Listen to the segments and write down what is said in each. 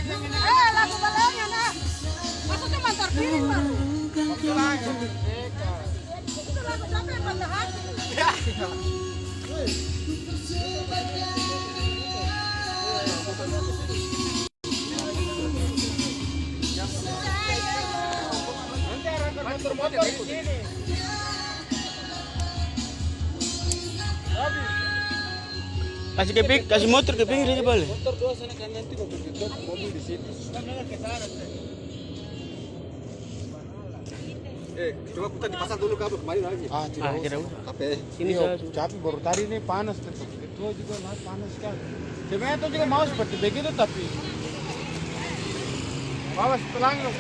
lagu balenya nah. Maksudnya mantar piring mah. Itu lagu siapa yang patah hati? Ya. Motor di sini. Kasih motor ke pinggir aja boleh. Motor dua sana kan nanti mobil di sini. Coba kita dipasang dulu kabel kemarin lagi. Tidak usah. Apa? Sini saja. Tapi baru tadi ini panas tetap. Itu juga panas sekali. Sebenarnya itu juga mau seperti begitu tapi awas pelanggar.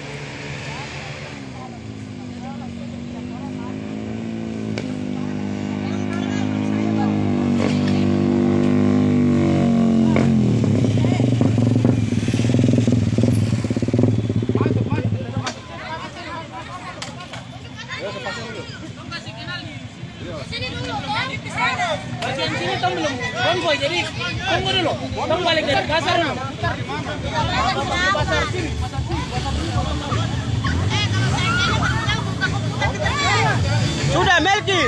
Bagian sini tong belum konvoy jadi tunggu dulu. Tong balik dari pasar nah. Pasar sini. Sudah Melki.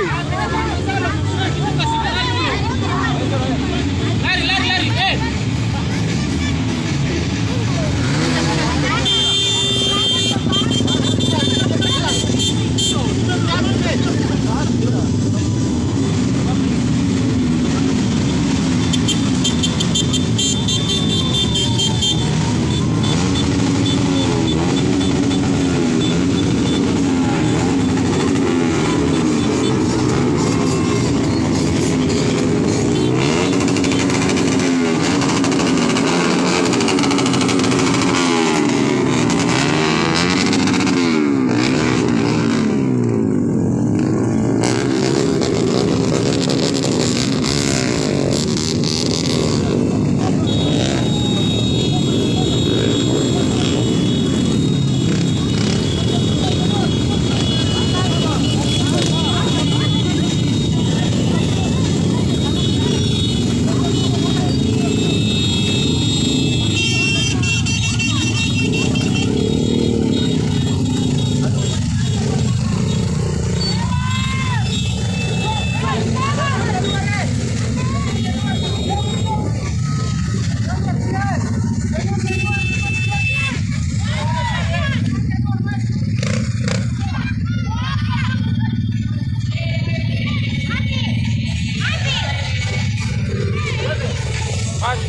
Lari.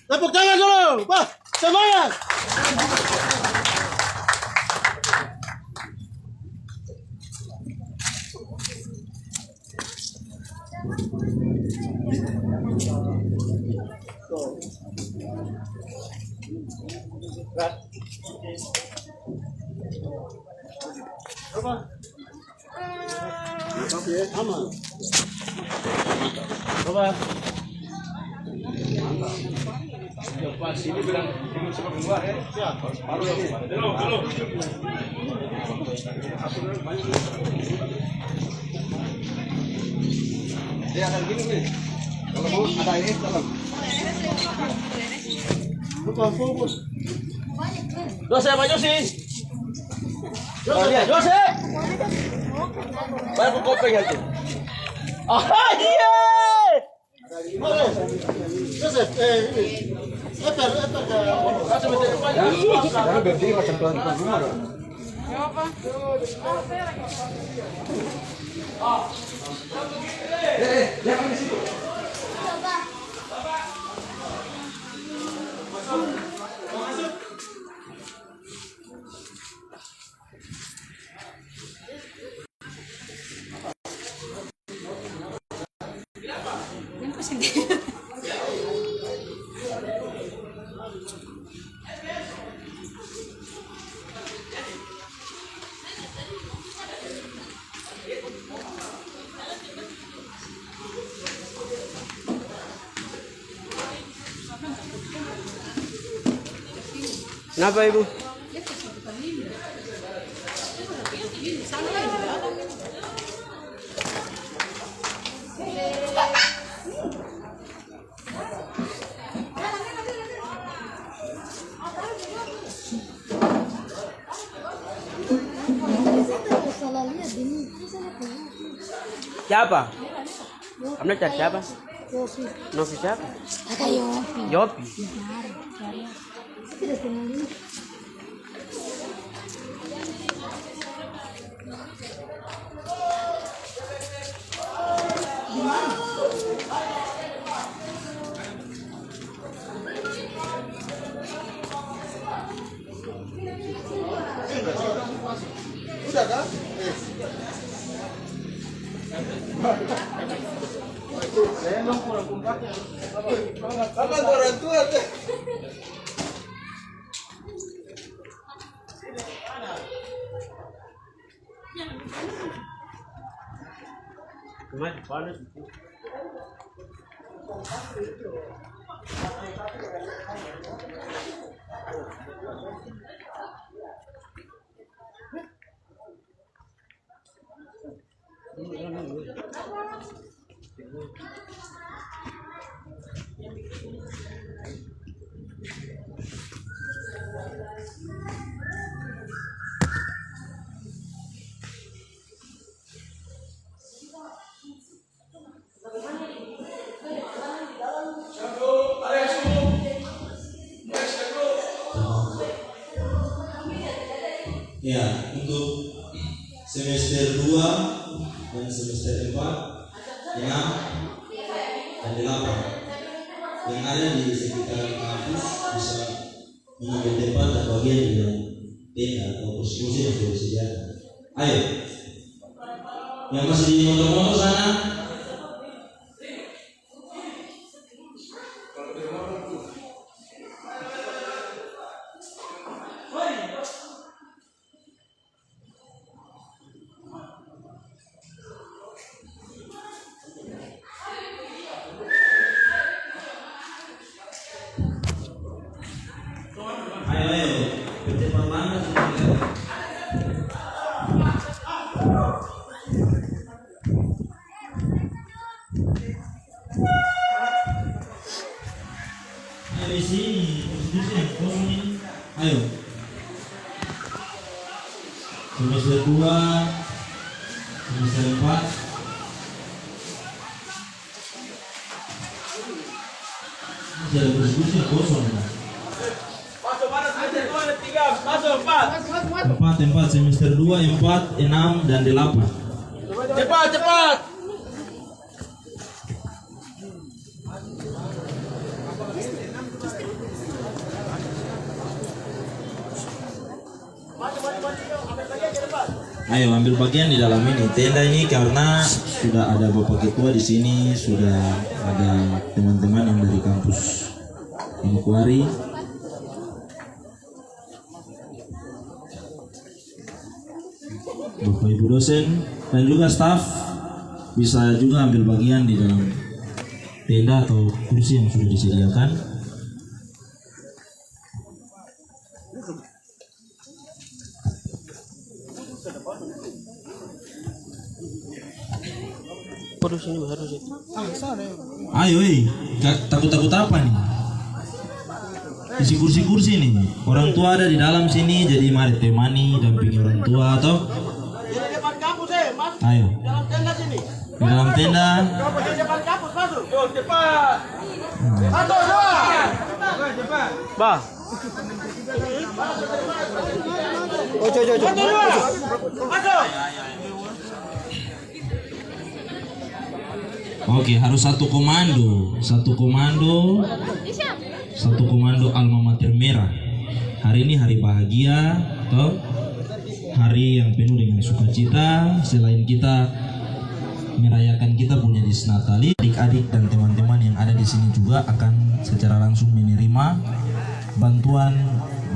Tepuk tangan dulu, Pak. Semangat. Aman. Coba. Pas ini bilang ini sepak bola ya. Baru ini. Dia akan gini nih. Kalau mau ada ini dalam. Fokus. Jose, maju sih. Jose. Baru kopeng aja. Ah, iya. Joseph, ini. Eter. Jangan berdiri macam tuan-tuan rumah dong. Jangan di situ. Kenapa Ibu? Siapa? Kamu chat siapa? Novi siapa? Ada Yopi. Yopi. Tidak kenal ini. Udah kan? Saya mau kurang kumpatnya. Apa orang tua tuh? Kemarin panas. Ya, untuk semester 2 dan semester 4, 6, dan 8 yang ada di sekitar kampus bisa mengambil tempat dan bagian di dalam tenda atau kursi yang sudah disediakan. Ayo, yang masih di motor-motor sana. Ayo, bercepat banget. Ayo di sini, posisi yang kosong ini. Ayo. Semester 2, semester 4. Masih ada posisi yang kosong. Tempat semester 2, 4, 6, dan 8. Cepat. Ayo ambil bagian di dalam ini tenda ini karena sudah ada Bapak Ketua di sini, sudah ada teman-teman yang dari kampus Manokwari. Bapak Ibu dosen dan juga staf bisa juga ambil bagian di dalam tenda atau kursi yang sudah disediakan. Ayo, takut-takut apa nih? Isi kursi-kursi nih. Orang tua ada di dalam sini, jadi mari temani, dampingi orang tua atau. Ayo. Di dalam tenda. Bah. Oke, harus satu komando alma mater merah. Hari ini hari bahagia, toh? Hari yang penuh dengan sukacita. Selain kita merayakan kita punya Disnatali, adik-adik dan teman-teman yang ada di sini juga akan secara langsung menerima bantuan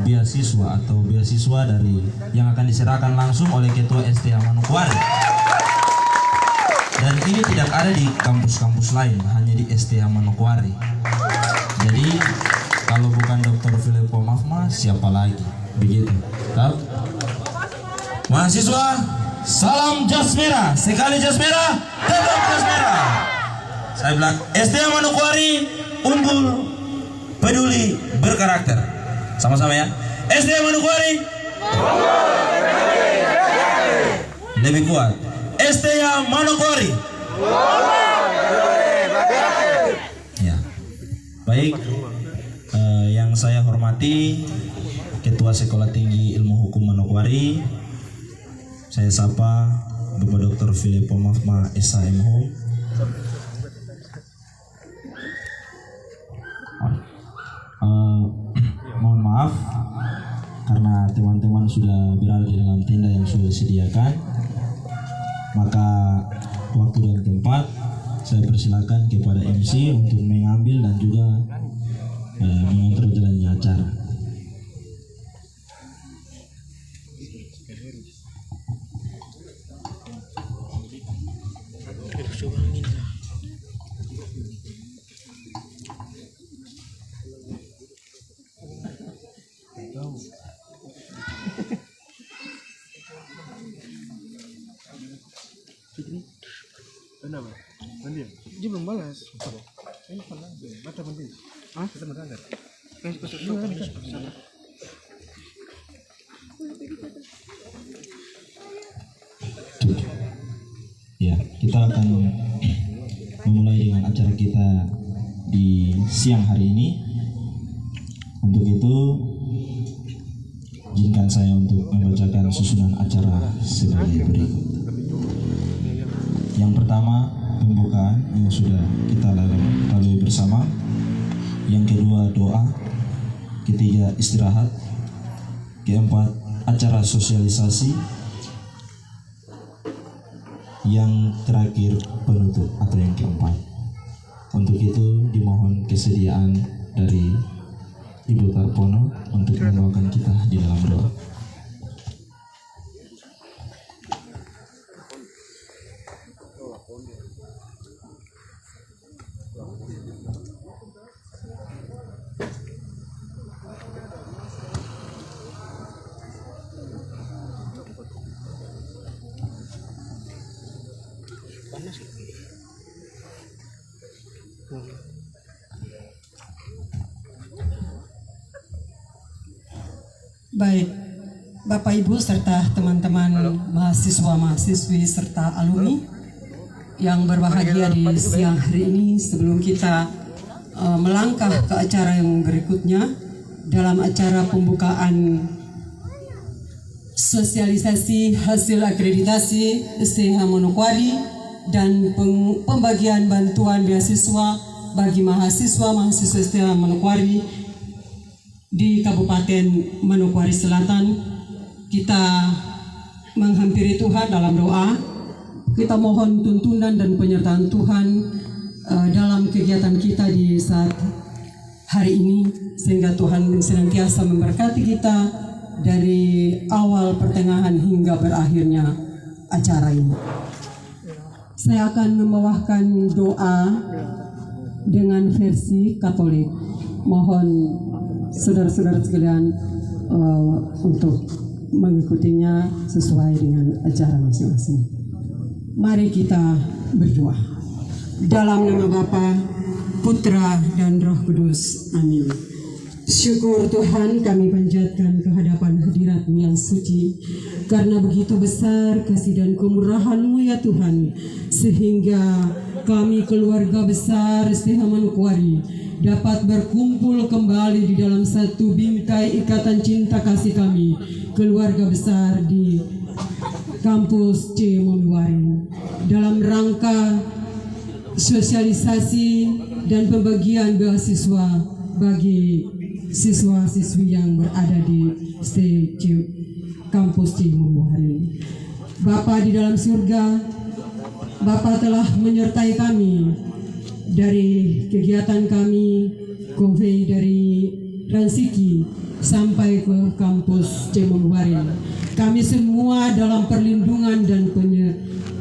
beasiswa atau beasiswa dari yang akan diserahkan langsung oleh Ketua STH Manokwari. Dan ini tidak ada di kampus-kampus lain, hanya di STH Manokwari. Jadi kalau bukan Dr. Filippo Mafma, siapa lagi? Begitu. Tahu? Mahasiswa, salam jas merah. Sekali jas merah, tetap jas merah. Saya bilang STH Manokwari unggul, peduli, berkarakter. Sama-sama ya. STH Manokwari lebih kuat. STH Manokwari. Ya, baik. Yang saya hormati Ketua Sekolah Tinggi Ilmu Hukum Manokwari, saya sapa Bapak Dr. Filippo Mafma SHMH. Mohon maaf karena teman-teman sudah berada di dalam tenda yang sudah disediakan. Maka waktu dan tempat saya persilakan kepada MC untuk mengambil dan juga mengontrol jalannya acara. Dia belum balas. Ini kan mata mandi. Ah, kita mendadak. Ya, kita akan memulai dengan acara kita di siang hari ini. Untuk itu, izinkan saya untuk membacakan susunan acara sebagai berikut. Yang pertama, pembukaan yang sudah kita lalui bersama. Yang kedua, doa. Ketiga, istirahat. Keempat, acara sosialisasi. Yang terakhir, penutup atau yang keempat. Untuk itu dimohon kesediaan dari Ibu Tarpono untuk membawakan kita di dalam doa. Baik, Bapak Ibu serta teman-teman mahasiswa-mahasiswi serta alumni yang berbahagia di siang hari ini, sebelum kita melangkah ke acara yang berikutnya dalam acara pembukaan sosialisasi hasil akreditasi STH Manokwari dan pembagian bantuan beasiswa bagi mahasiswa-mahasiswa STH Manokwari di Kabupaten Manokwari Selatan, kita menghampiri Tuhan dalam doa. Kita mohon tuntunan dan penyertaan Tuhan dalam kegiatan kita di saat hari ini, sehingga Tuhan senantiasa memberkati kita dari awal, pertengahan hingga berakhirnya acara ini. Saya akan membawakan doa dengan versi Katolik. Mohon saudara-saudara sekalian untuk mengikutinya sesuai dengan acara masing-masing. Mari kita berdoa. Dalam nama Bapa, Putra, dan Roh Kudus. Amin. Syukur Tuhan kami panjatkan kehadapan hadirat-Mu yang suci, karena begitu besar kasih dan kemurahan-Mu ya Tuhan, sehingga kami keluarga besar STH Manokwari dapat berkumpul kembali di dalam satu bingkai ikatan cinta kasih kami, keluarga besar di kampus C Manokwari, dalam rangka sosialisasi dan pembagian beasiswa bagi siswa-siswi yang berada di kampus C Manokwari. Bapa di dalam surga, Bapa telah menyertai kami dari kegiatan kami konvei dari Ransiki sampai ke kampus C Manokwari. Kami semua dalam perlindungan dan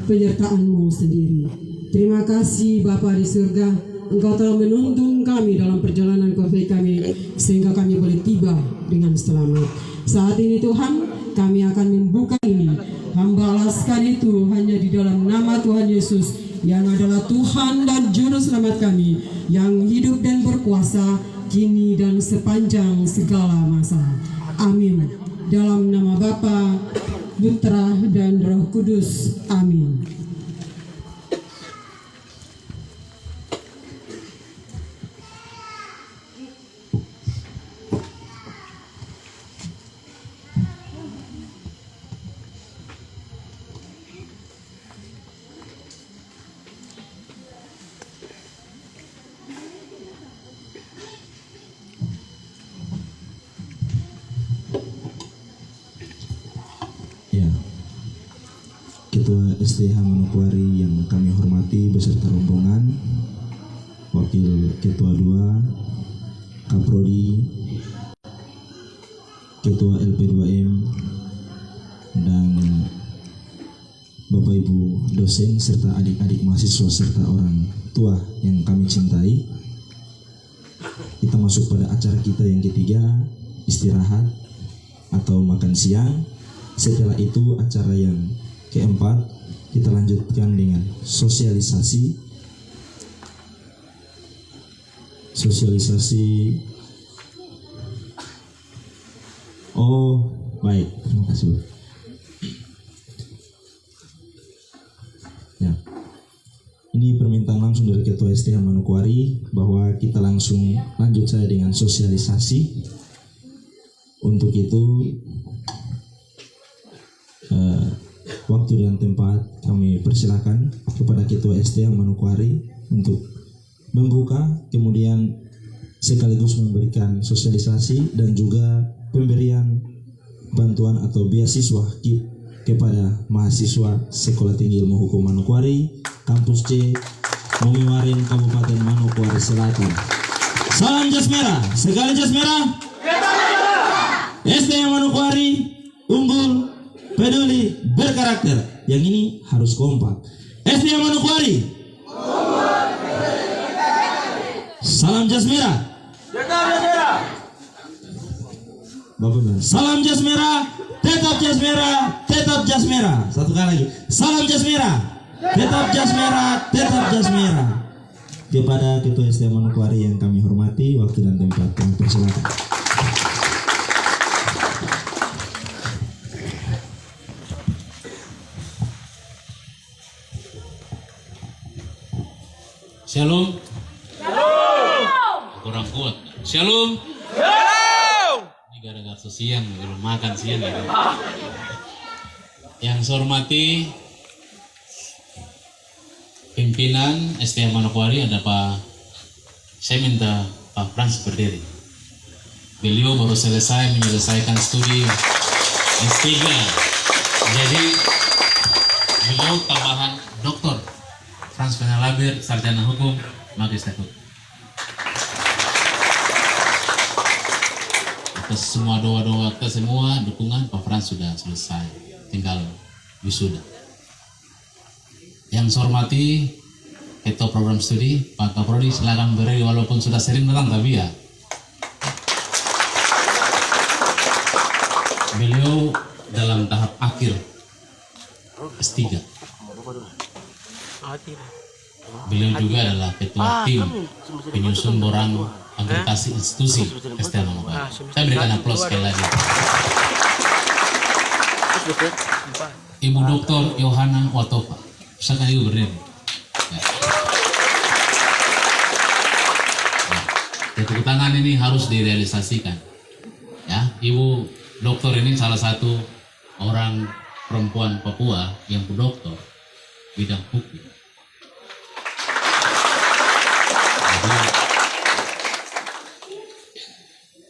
penyertaan-Mu sendiri. Terima kasih Bapa di surga, Engkau telah menuntun kami dalam perjalanan konvei kami, sehingga kami boleh tiba dengan selamat. Saat ini Tuhan, kami akan membuka ini. Hamba alaskan itu hanya di dalam nama Tuhan Yesus, yang adalah Tuhan dan Juru Selamat kami, yang hidup dan berkuasa kini dan sepanjang segala masa. Amin. Dalam nama Bapa, Putra, dan Roh Kudus. Amin. Ketua STH Manokwari yang kami hormati beserta rombongan, Wakil Ketua 2, Kaprodi, Ketua LP2M, dan Bapak Ibu dosen serta adik-adik mahasiswa serta orang tua yang kami cintai. Kita masuk pada acara kita yang ketiga, istirahat atau makan siang. Setelah itu acara yang keempat, kita lanjutkan dengan sosialisasi. Oh, baik, terima kasih. Ya, ini permintaan langsung dari Ketua STH Manokwari bahwa kita langsung lanjut saja dengan sosialisasi. Untuk itu, waktu dan tempat kami persilakan kepada Ketua STH Manokwari untuk membuka, kemudian sekaligus memberikan sosialisasi dan juga pemberian bantuan atau beasiswa kepada mahasiswa Sekolah Tinggi Ilmu Hukum Manokwari, Kampus C, Momiwarin, Kabupaten Manokwari Selatan. Salam jas merah, sekali jas merah. STH Manokwari unggul, peduli, berkarakter. Yang ini harus kompak. STH Manokwari. Salam jas merah. Bapak benar. Salam jas merah, tetap jas merah, tetap jas merah. Satu kali lagi. Salam jas merah, tetap jas merah, tetap jas merah. Kepada Ketua STH Manokwari yang kami hormati, waktu dan tempat kami persilakan. Shalom. Shalom. Kurang kuat. Shalom. Shalom. Ini gara-gara siang belum makan siang ya. Yang saya hormati pimpinan STH Manokwari ada Pak. Saya minta Pak Frans berdiri. Beliau baru selesai menyelesaikan studi S3 Jadi beliau tambahan doktor Frans Penelabir, sarjana hukum, magister hukum. Atas semua doa-doa kita semua, dukungan Pak Frans sudah selesai, tinggal wisuda. Yang saya hormati Ketua Program Studi Pak Kaprodi, silakan berdiri walaupun sudah sering datang tapi ya. Beliau dalam tahap akhir S3. Beliau juga adalah ketua tim penyusun borang akreditasi institusi STM Manokwari. Saya berikan aplaus sekali lagi. Ibu Dr. Yohana Watopa, silakan Ibu berdiri. Ya. Tepuk tangan ini harus direalisasikan. Ya, Ibu Dokter ini salah satu orang perempuan Papua yang berdoktor bidang hukum. Jadi,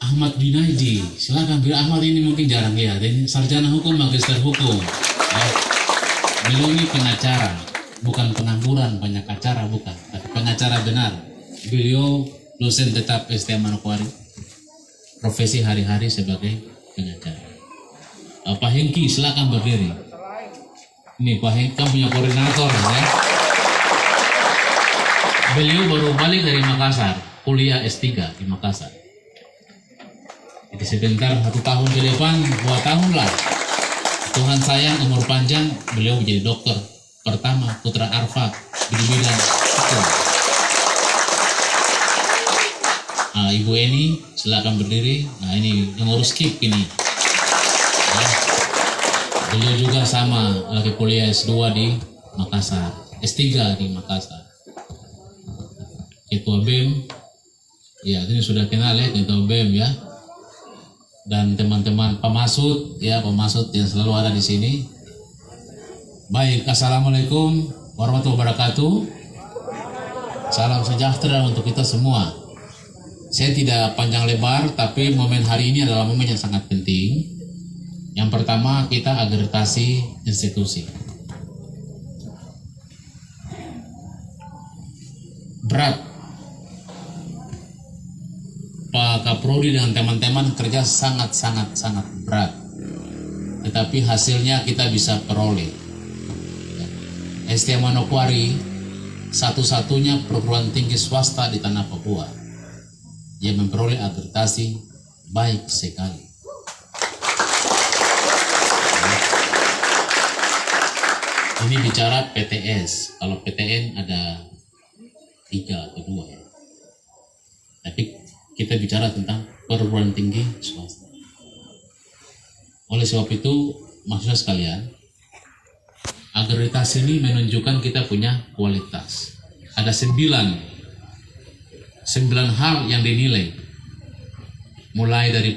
Ahmad Binaidi, silakan. Bila Ahmad ini mungkin jarang ya, ini sarjana hukum, magister hukum. Ya. Beliau ini pengacara, bukan pengangguran banyak acara, bukan, tapi pengacara benar. Beliau dosen tetap STM Manokwari, profesi hari-hari sebagai pengacara. Pak Hengki, silakan berdiri. Ini Pak Hengki kan punya koordinator ya. Beliau baru balik dari Makassar, kuliah S3 di Makassar. Jadi sebentar 1 tahun ke depan, 2 tahun lah. Tuhan sayang umur panjang, beliau menjadi dokter pertama putra Arfa di bidang hukum. Nah, Ibu Eni, silakan berdiri. Nah, ini yang ngurus KIP ini. Ya. Beliau juga sama lagi kuliah S2 di Makassar, S3 di Makassar. Ketua BEM, ya ini sudah kenal ya Ketua BEM ya. Dan teman-teman pemasut ya, pemasut yang selalu ada di sini. Baik, assalamualaikum warahmatullahi wabarakatuh. Salam sejahtera untuk kita semua. Saya tidak panjang lebar, tapi momen hari ini adalah momen yang sangat penting. Yang pertama, kita akreditasi institusi. Berat. Pak Kaprodi dengan teman-teman kerja sangat berat. Tetapi hasilnya kita bisa peroleh. STM Manokwari satu-satunya perguruan tinggi swasta di tanah Papua yang memperoleh akreditasi baik sekali. Ini bicara PTS, kalau PTN ada 3 atau 2 ya. Tapi kita bicara tentang perguruan tinggi swasta. Oleh sebab itu, maksudnya sekalian, akreditasi ini menunjukkan kita punya kualitas. Ada 9 hal yang dinilai, mulai dari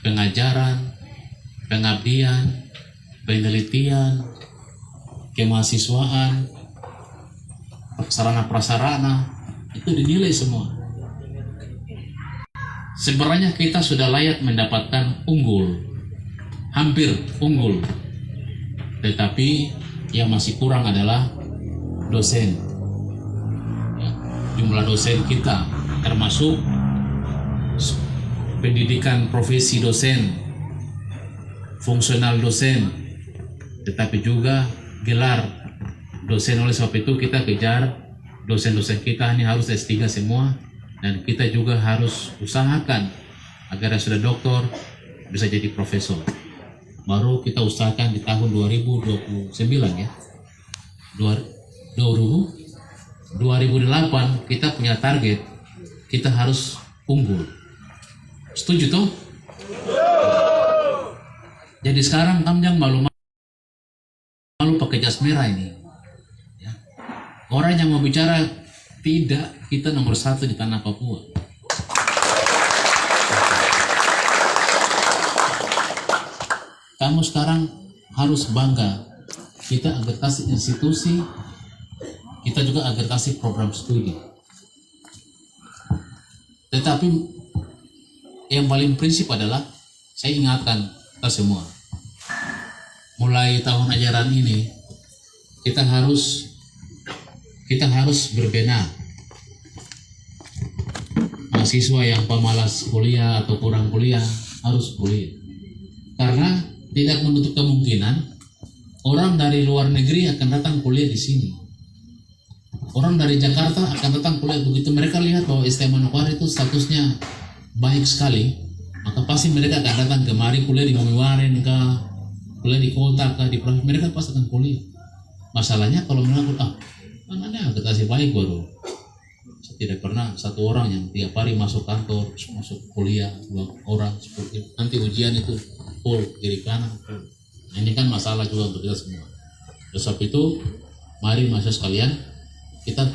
pengajaran, pengabdian, penelitian, kemahasiswaan, sarana prasarana, itu dinilai semua. Sebenarnya kita sudah layak mendapatkan unggul, hampir unggul, tetapi yang masih kurang adalah dosen. Ya, jumlah dosen kita termasuk pendidikan profesi dosen, fungsional dosen, tetapi juga gelar dosen. Oleh sebab itu kita kejar dosen-dosen kita ini harus S3 semua, dan kita juga harus usahakan agar yang sudah doktor bisa jadi profesor. Baru kita usahakan di tahun 2029 ya. 2008 kita punya target, kita harus unggul. Setuju toh? Jadi sekarang kamu jangan malu pakai jas merah ini. Ya. Orang yang mau bicara tidak, kita nomor 1 di tanah Papua. Kamu sekarang harus bangga. Kita akreditasi institusi, kita juga akreditasi program studi. Tetapi yang paling prinsip adalah, saya ingatkan kita semua, mulai tahun ajaran ini kita harus berbenah. Mahasiswa yang pemalas kuliah atau kurang kuliah harus kuliah. Karena tidak menutup kemungkinan orang dari luar negeri akan datang kuliah di sini. Orang dari Jakarta akan datang kuliah, begitu mereka lihat bahwa STM Manokwari itu statusnya baik sekali, maka pasti mereka akan datang kemari kuliah di Mamiwaren kah, kuliah di kota kah, di provinsi, mereka pasti akan kuliah. Masalahnya kalau mereka mana akreditasi baik baru. Saya tidak pernah satu orang yang tiap hari masuk kantor, masuk kuliah, 2 orang seperti nanti ujian itu full kiri kanan. Nah, ini kan masalah juga untuk kita semua. Oleh sebab itu, mari mahasiswa sekalian, kita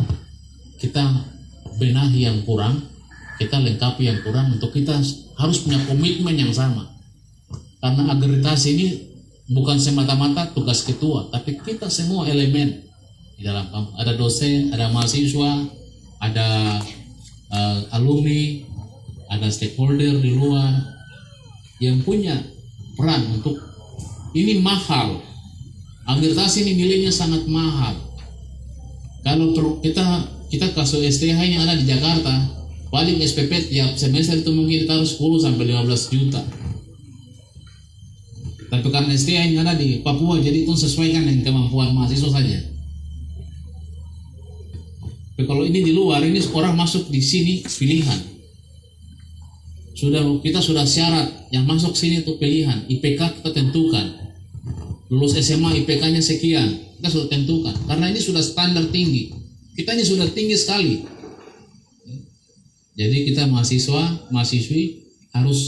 benahi yang kurang, kita lengkapi yang kurang, untuk kita harus punya komitmen yang sama. Karena akreditasi ini bukan semata-mata tugas ketua, tapi kita semua elemen di dalam kampus. Ada dosen, ada mahasiswa, ada alumni, ada stakeholder di luar yang punya peran untuk ini mahal. Akreditasi ini nilainya sangat mahal. Kalau kita kasus STH yang ada di Jakarta, paling SPP tiap semester itu mungkin kita harus 10 sampai 15 juta. Tapi karena STH yang ada di Papua, jadi itu sesuaikan dengan kemampuan mahasiswa saja. Tapi kalau ini di luar, ini orang masuk di sini pilihan. Kita sudah syarat yang masuk sini itu pilihan. IPK kita tentukan. Lulus SMA IPK-nya sekian, kita sudah tentukan. Karena ini sudah standar tinggi. Kita ini sudah tinggi sekali. Jadi kita mahasiswi harus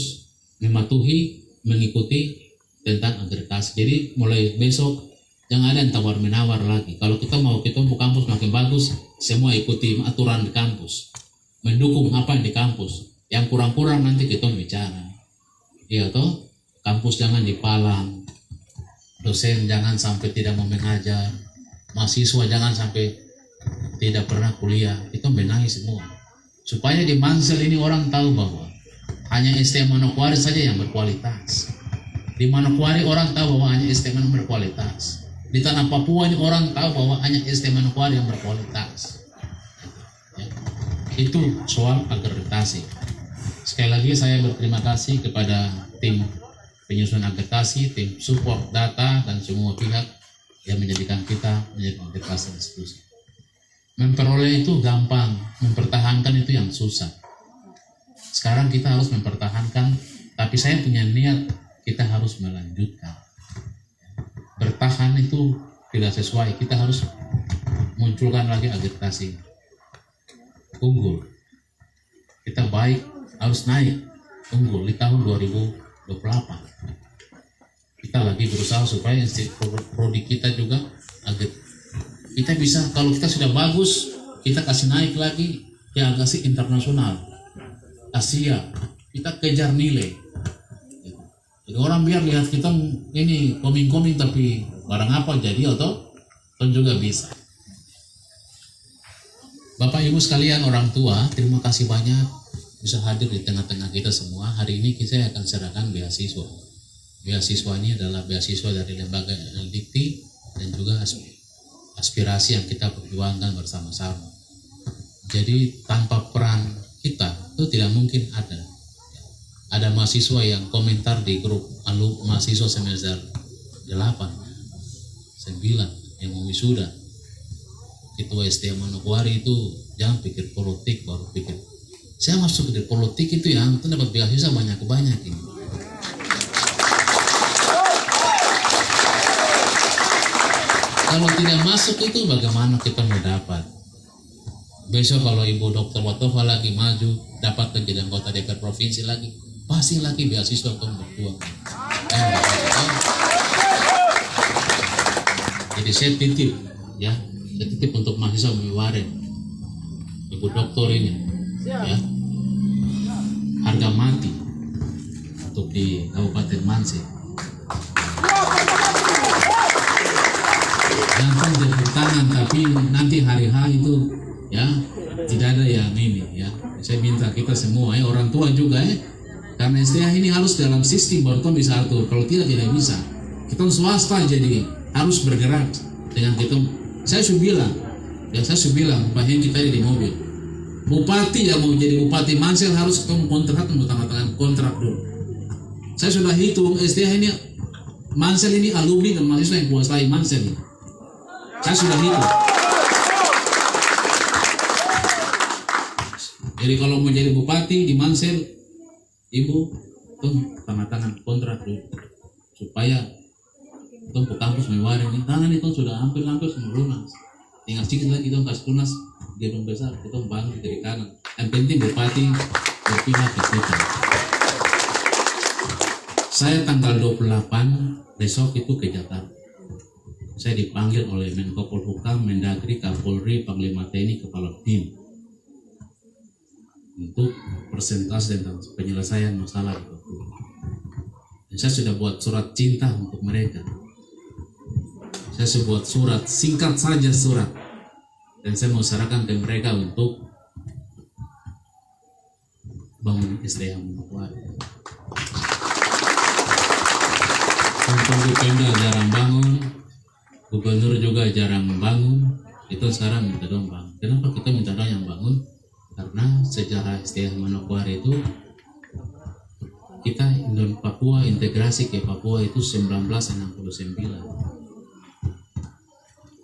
mematuhi, mengikuti tentang akreditasi. Jadi mulai besok jangan ada yang tawar-menawar lagi. Kalau kita mau kampus makin bagus, semua ikuti aturan di kampus, mendukung apa yang di kampus. Yang kurang-kurang nanti kita bicara. Iya toh, kampus jangan dipalang, dosen jangan sampai tidak mau mengajar, mahasiswa jangan sampai tidak pernah kuliah. Kita benahi semua supaya di Mansel ini orang tahu bahwa hanya STM Manokwari saja yang berkualitas. Di Manokwari orang tahu bahwa hanya STM yang berkualitas. Di tanah Papua ini orang tahu bahwa hanya STM Manokwari yang berkualitas. Ya. Itu soal akreditasi. Sekali lagi saya berterima kasih kepada tim penyusunan akreditasi, tim support data, dan semua pihak yang menjadikan kita menjadi akreditasi institusi. Memperoleh itu gampang, mempertahankan itu yang susah. Sekarang kita harus mempertahankan, tapi saya punya niat kita harus melanjutkan. Bertahan itu tidak sesuai, kita harus munculkan lagi akreditasi unggul. Kita baik, harus naik unggul di tahun 2028. Kita lagi berusaha supaya prodi kita juga kita bisa, kalau kita sudah bagus, kita kasih naik lagi ke agasi internasional, Asia, kita kejar nilai. Jadi orang biar lihat kita ini koming-koming tapi barang apa jadi atau juga bisa. Bapak Ibu sekalian, orang tua, terima kasih banyak bisa hadir di tengah-tengah kita semua. Hari ini kita akan serahkan beasiswa. Beasiswa ini adalah beasiswa dari lembaga LDIKTI dan juga aspirasi yang kita perjuangkan bersama-sama. Jadi tanpa peran kita itu tidak mungkin ada. Ada mahasiswa yang komentar di grup mahasiswa semester 8, 9 yang mau wisuda. Ketua STM Manokwari itu jangan pikir politik baru pikir. Saya masuk ke politik itu yang dapat beasiswa banyak ini. Kalau tidak masuk itu bagaimana kita mau dapat? Besok kalau Ibu Dr. Watova lagi maju, dapat menjadi anggota DPR provinsi lagi, pasti lagi beasiswa untuk berjuang. Jadi saya titip, ya, saya titip untuk mahasiswa Mamiwaren, Ibu Doktor ini, ya, harga mati untuk di Kabupaten Mansel. Jangan jatuh tangan, tapi nanti hari itu ya tidak ada yang ini ya. Saya minta kita semua orang tua juga karena STH ini harus dalam sistem baru bisa atur. Kalau tidak bisa. Kita swasta jadi harus bergerak dengan kita. Saya sudah bilang, bahagia kita di mobil. Bupati yang mau jadi bupati Mansel harus ketemu kontrak, mau tanda tangan kontrak dulu. Saya sudah hitung STH ini, Mansel ini alumni dan mahasiswa yang kuasai Mansel ini. Saya sudah hitung. Jadi kalau mau jadi bupati di Mansel, ibu, tanda tangan kontrak dulu, supaya ke kampus mewah ini. Tangan itu sudah hampir semua lunas. Tinggal sedikit lagi kita kasih lunas gedung besar, kita bangun dari kanan. Yang penting bupati berpihak ke kita. Saya tanggal 28 besok itu ke Jakarta. Saya dipanggil oleh Menko Polhukam, Mendagri, Kapolri, Panglima TNI, Kepala Bin untuk presentasi tentang penyelesaian masalah itu. Dan saya sudah buat surat cinta untuk mereka. Saya sudah buat surat, singkat saja surat. Dan saya mau sarankan ke mereka untuk bangun SDA Manokwari. Untuk Pemda jarang bangun, Gubernur juga jarang membangun. Itu sekarang minta dong bang. Kenapa kita minta dong yang bangun? Karena sejarah SDA Manokwari itu kita Papua integrasi ke Papua itu 1969.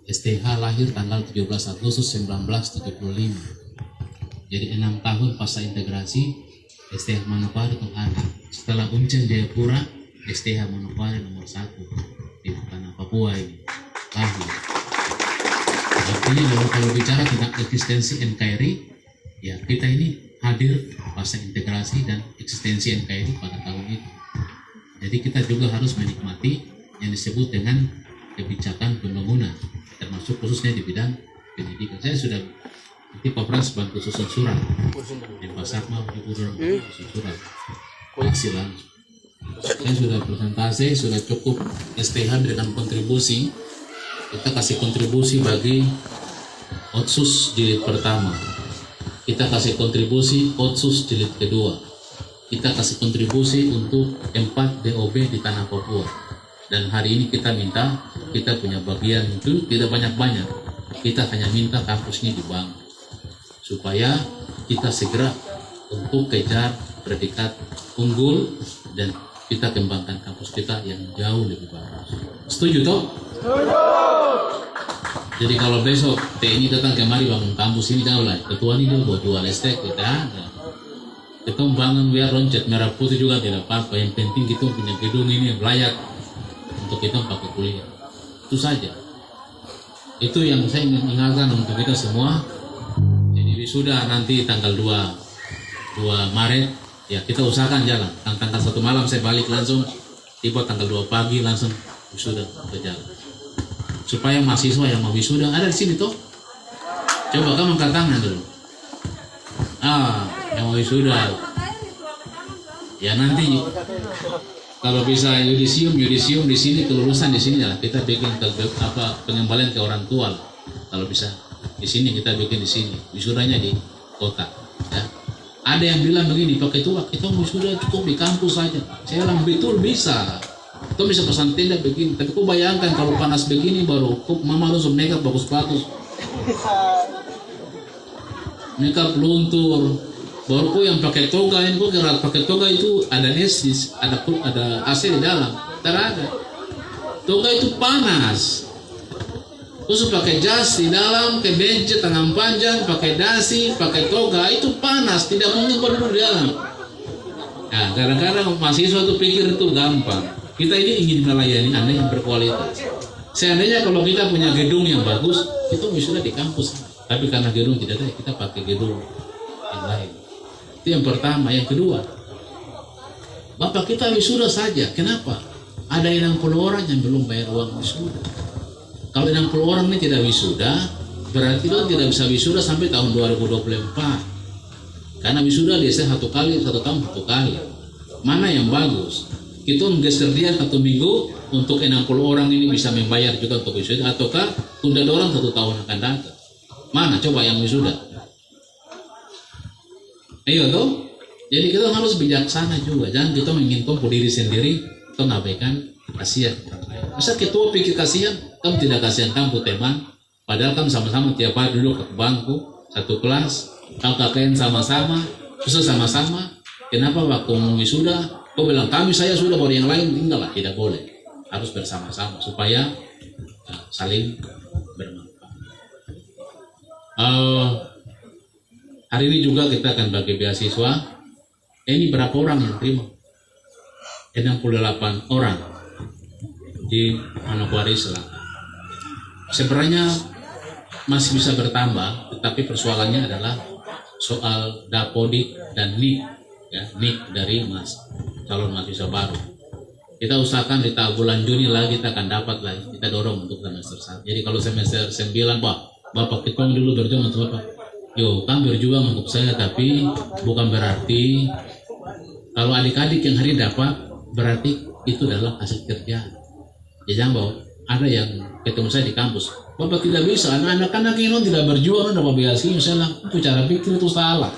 STH lahir tanggal 17 Agustus 1975. Jadi 6 tahun pasca integrasi STH Manokwari itu ada. Setelah Uncen Jayapura, STH Manokwari nomor 1 di tanah Papua ini lahir. Artinya kalau bicara tentang eksistensi NKRI, ya kita ini hadir pasca integrasi dan eksistensi NKRI pada tahun itu. Jadi kita juga harus menikmati yang disebut dengan kebijakan pembangunan, termasuk khususnya di bidang pendidikan. Saya sudah nanti Pak Frans bantu susun surat di pasar mau susun surat hasil langsung. Saya sudah presentasi, sudah cukup STH dengan kontribusi. Kita kasih kontribusi bagi Otsus jilid pertama, kita kasih kontribusi Otsus jilid kedua, kita kasih kontribusi untuk 4 DOB di tanah Papua. Dan hari ini kita minta, kita punya bagian itu tidak banyak-banyak, kita hanya minta kampus ini dibangun supaya kita segera untuk kejar predikat unggul dan kita kembangkan kampus kita yang jauh lebih bagus. Setuju toh? Jadi kalau besok TNI datang kemari bangun kampus ini, tahu lah ketua ini dia buat jual estek, kita ada. Kita bangun biar loncat merah putih juga tidak apa-apa. Yang penting kita punya gedung ini yang layak untuk kita pakai kuliah. Itu saja. Itu yang saya ingin ingatkan untuk kita semua. Jadi wisuda nanti tanggal 2 Maret, ya kita usahakan jalan. Tanggal 1 malam saya balik langsung, tiba tanggal 2 pagi langsung wisuda ke jalan. Supaya mahasiswa yang mau wisuda ada di sini toh. Coba kamu angkat tangan dulu. Yang mau wisuda. Ya nanti kalau bisa yudisium di sini, kelulusan di sini lah. Kita bikin pengembalian ke orang tua lah. Kalau bisa di sini kita bikin di sini. Wisudanya di kota. Ya. Ada yang bilang begini, pakai tua kita wisuda cukup di kampus saja. Saya bilang betul bisa. Kau bisa pesan tenda begini, tapi kau bayangkan kalau panas begini baru mama langsung makeup bagus-bagus, makeup luntur, baru kau yang pakai toga ini, kau kira pakai toga itu ada AC, ada AC di dalam, tidak ada. Toga itu panas. Kau pakai jas di dalam, ke benci tangan panjang, pakai dasi, pakai toga itu panas, tidak mungkin kau duduk di dalam. Nah, kadang-kadang mahasiswa itu pikir itu gampang. Kita ini ingin melayani Anda yang berkualitas. Seandainya kalau kita punya gedung yang bagus, itu wisuda di kampus. Tapi karena gedung tidak ada, kita pakai gedung yang lain. Itu yang pertama. Yang kedua, Bapak kita wisuda saja. Kenapa? Ada 60 orang yang belum bayar uang wisuda. Kalau 60 orang ini tidak wisuda, berarti itu tidak bisa wisuda sampai tahun 2024. Karena wisuda biasanya 1 tahun 1 kali. Mana yang bagus? Kita menggeser dia 1 minggu untuk 60 orang ini bisa membayar juga untuk wisuda, ataukah tunda orang 1 tahun akan datang? Mana coba yang wisuda? Ayo toh. Jadi kita harus bijaksana juga. Jangan kita menginginkan diri sendiri, kita ngabaikan kasihan. Masa ketua pikir kasihan, kamu tidak kasihan kamu teman, padahal kamu sama-sama tiap hari duduk ke bangku satu kelas, kamu KKN sama-sama, susah sama-sama. Kenapa waktu mau wisuda, kau bilang kami saya sudah baru yang lain enggak lah, tidak boleh, harus bersama-sama supaya saling bermanfaat. Hari ini juga kita akan bagi beasiswa. Ini berapa orang yang terima? 68 orang di Manokwari Selatan. Sebenarnya masih bisa bertambah, tetapi persoalannya adalah soal Dapodik dan NIK, ya, NIK dari calon mahasiswa baru. Kita usahakan di tahun bulan Juni lagi kita akan dapat lagi, kita dorong untuk semester 1. Jadi kalau semester 9, Bapak kita dulu berjuang untuk Bapak. Yo, kan berjuang untuk saya, tapi bukan berarti kalau adik-adik yang hari dapat, berarti itu adalah hasil kerja. Ya jangan bawa. Ada yang ketemu saya di kampus, Bapak tidak bisa, anak-anak ini tidak berjuang, dapat beasiswa, misalnya, itu cara pikir itu salah.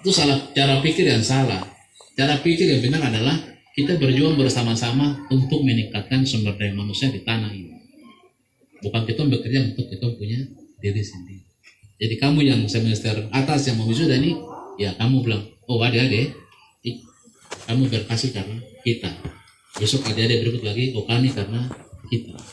Itu salah, cara pikir yang salah. Cara pikir yang benar adalah kita berjuang bersama-sama untuk meningkatkan sumber daya manusia di tanah ini. Bukan kita bekerja untuk kita punya diri sendiri. Jadi kamu yang semester atas yang mau wisuda ini, ya kamu bilang, oh adik-adik, kamu berhasil karena kita. Besok adik-adik berikut lagi, oh kami karena kita.